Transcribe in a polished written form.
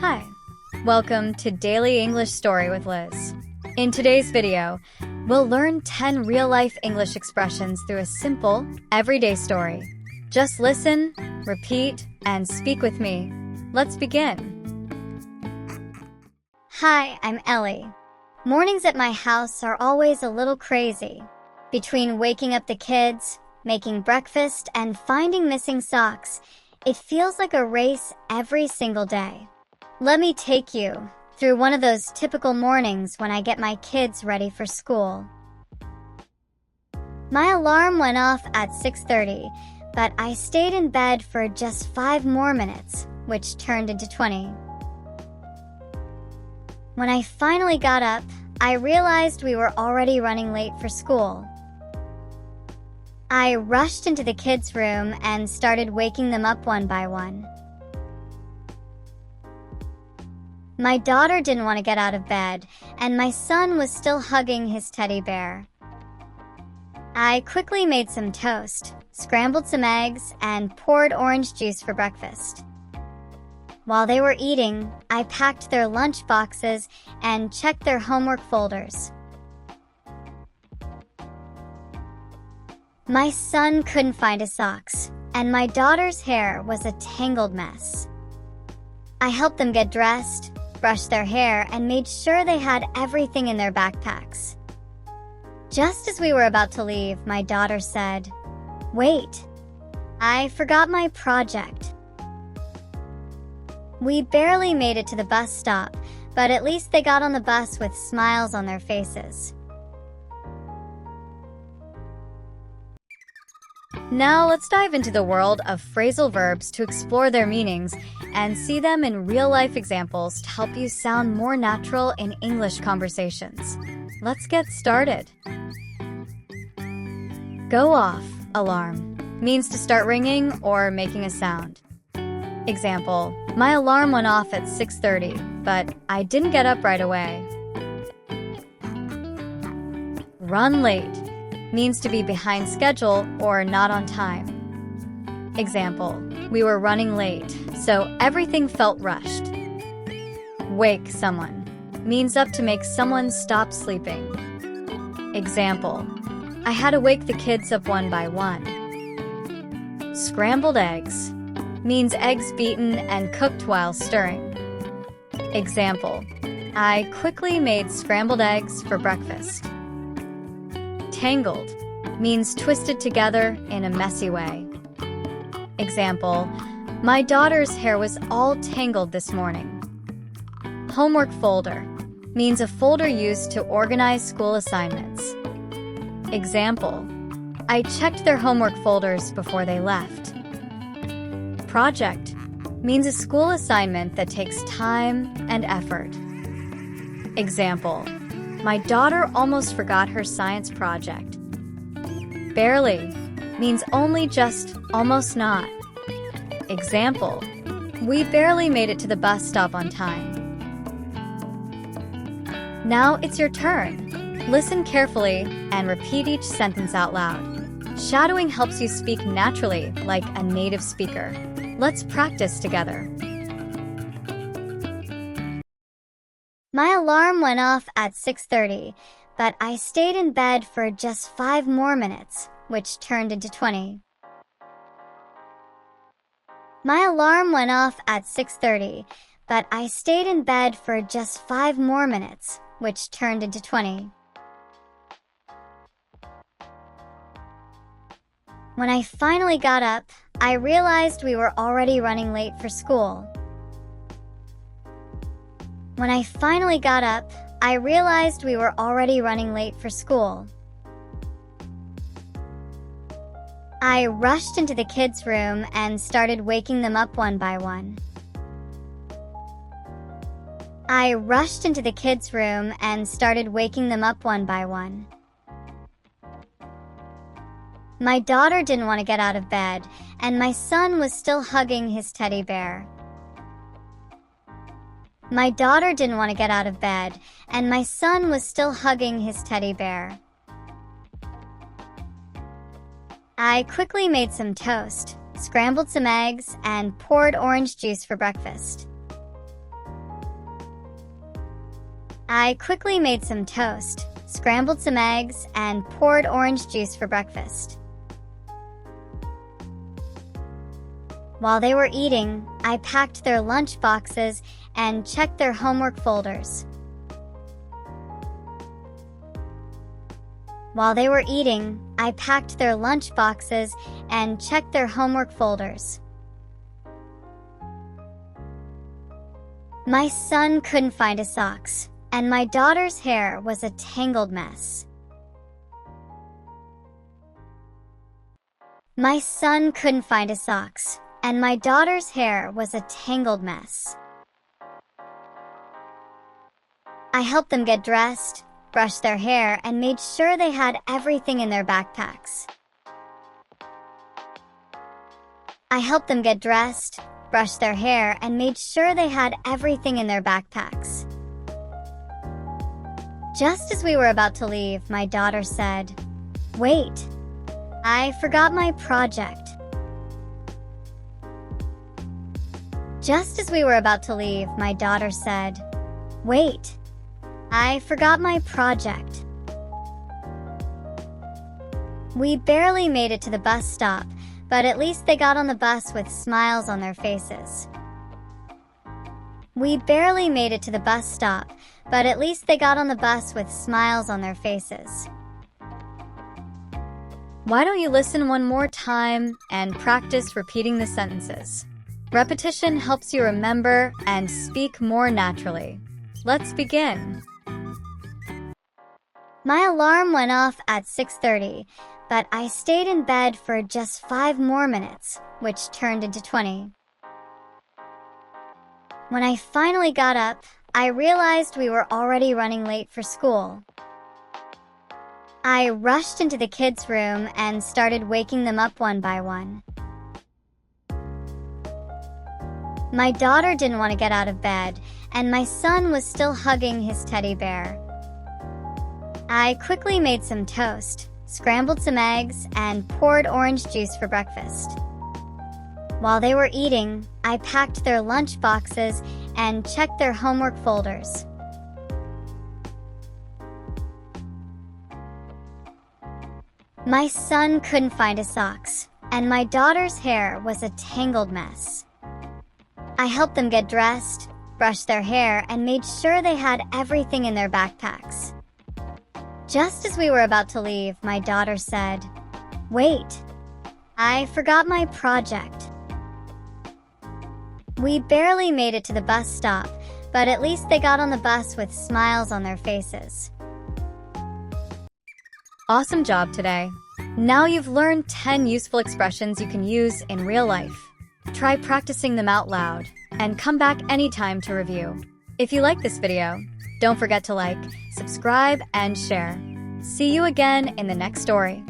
Hi, welcome to Daily English Story with Liz. In today's video, we'll learn 10 real-life English expressions through a simple, everyday story. Just listen, repeat, and speak with me. Let's begin. Hi, I'm Ellie. Mornings at my house are always a little crazy. Between waking up the kids, making breakfast, and finding missing socks, it feels like a race every single day. Let me take you through one of those typical mornings when I get my kids ready for school. My alarm went off at 6:30, but I stayed in bed for just 5 more minutes, which turned into 20. When I finally got up, I realized we were already running late for school. I rushed into the kids' room and started waking them up one by one. My daughter didn't want to get out of bed, and my son was still hugging his teddy bear. I quickly made some toast, scrambled some eggs, and poured orange juice for breakfast. While they were eating, I packed their lunch boxes and checked their homework folders. My son couldn't find his socks, and my daughter's hair was a tangled mess. I helped them get dressed, brushed their hair, and made sure they had everything in their backpacks. Just as we were about to leave, my daughter said, "Wait, I forgot my project." We barely made it to the bus stop, but at least they got on the bus with smiles on their faces. Now let's dive into the world of phrasal verbs to explore their meanings and see them in real-life examples to help you sound more natural in English conversations. Let's get started. Go off alarm means to start ringing or making a sound. Example, my alarm went off at 6:30, but I didn't get up right away. Run late means to be behind schedule or not on time. Example, we were running late, so everything felt rushed. Wake someone means up to make someone stop sleeping. Example, I had to wake the kids up one by one. Scrambled eggs means eggs beaten and cooked while stirring. Example, I quickly made scrambled eggs for breakfast. Tangled means twisted together in a messy way. Example, my daughter's hair was all tangled this morning. Homework folder means a folder used to organize school assignments. Example, I checked their homework folders before they left. Project means a school assignment that takes time and effort. Example, my daughter almost forgot her science project. Barely means only just, almost not. Example, we barely made it to the bus stop on time. Now it's your turn. Listen carefully and repeat each sentence out loud. Shadowing helps you speak naturally like a native speaker. Let's practice together. My alarm went off at 6:30, but I stayed in bed for just 5 more minutes, which turned into 20. My alarm went off at 6:30, but I stayed in bed for just 5 more minutes, which turned into 20. When I finally got up, I realized we were already running late for school. When I finally got up, I realized we were already running late for school. I rushed into the kids' room and started waking them up one by one. I rushed into the kids' room and started waking them up one by one. My daughter didn't want to get out of bed, and my son was still hugging his teddy bear. My daughter didn't want to get out of bed, and my son was still hugging his teddy bear. I quickly made some toast, scrambled some eggs, and poured orange juice for breakfast. I quickly made some toast, scrambled some eggs, and poured orange juice for breakfast. While they were eating, I packed their lunch boxes and checked their homework folders. While they were eating, I packed their lunch boxes and checked their homework folders. My son couldn't find his socks, and my daughter's hair was a tangled mess. My son couldn't find his socks, and my daughter's hair was a tangled mess. I helped them get dressed, brushed their hair, and made sure they had everything in their backpacks. I helped them get dressed, brushed their hair, and made sure they had everything in their backpacks. Just as we were about to leave, my daughter said, "Wait, I forgot my project." Just as we were about to leave, my daughter said, "Wait, I forgot my project." We barely made it to the bus stop, but at least they got on the bus with smiles on their faces. We barely made it to the bus stop, but at least they got on the bus with smiles on their faces. Why don't you listen one more time and practice repeating the sentences? Repetition helps you remember and speak more naturally. Let's begin. My alarm went off at 6:30, but I stayed in bed for just 5 more minutes, which turned into 20. When I finally got up, I realized we were already running late for school. I rushed into the kids' room and started waking them up one by one. My daughter didn't want to get out of bed, and my son was still hugging his teddy bear. I quickly made some toast, scrambled some eggs, and poured orange juice for breakfast. While they were eating, I packed their lunch boxes and checked their homework folders. My son couldn't find his socks, and my daughter's hair was a tangled mess. I helped them get dressed, brushed their hair, and made sure they had everything in their backpacks. Just as we were about to leave, my daughter said, "Wait, I forgot my project." We barely made it to the bus stop, but at least they got on the bus with smiles on their faces. Awesome job today. Now you've learned 10 useful expressions you can use in real life. Try practicing them out loud and come back anytime to review. If you like this video, don't forget to like, subscribe, and share. See you again in the next story.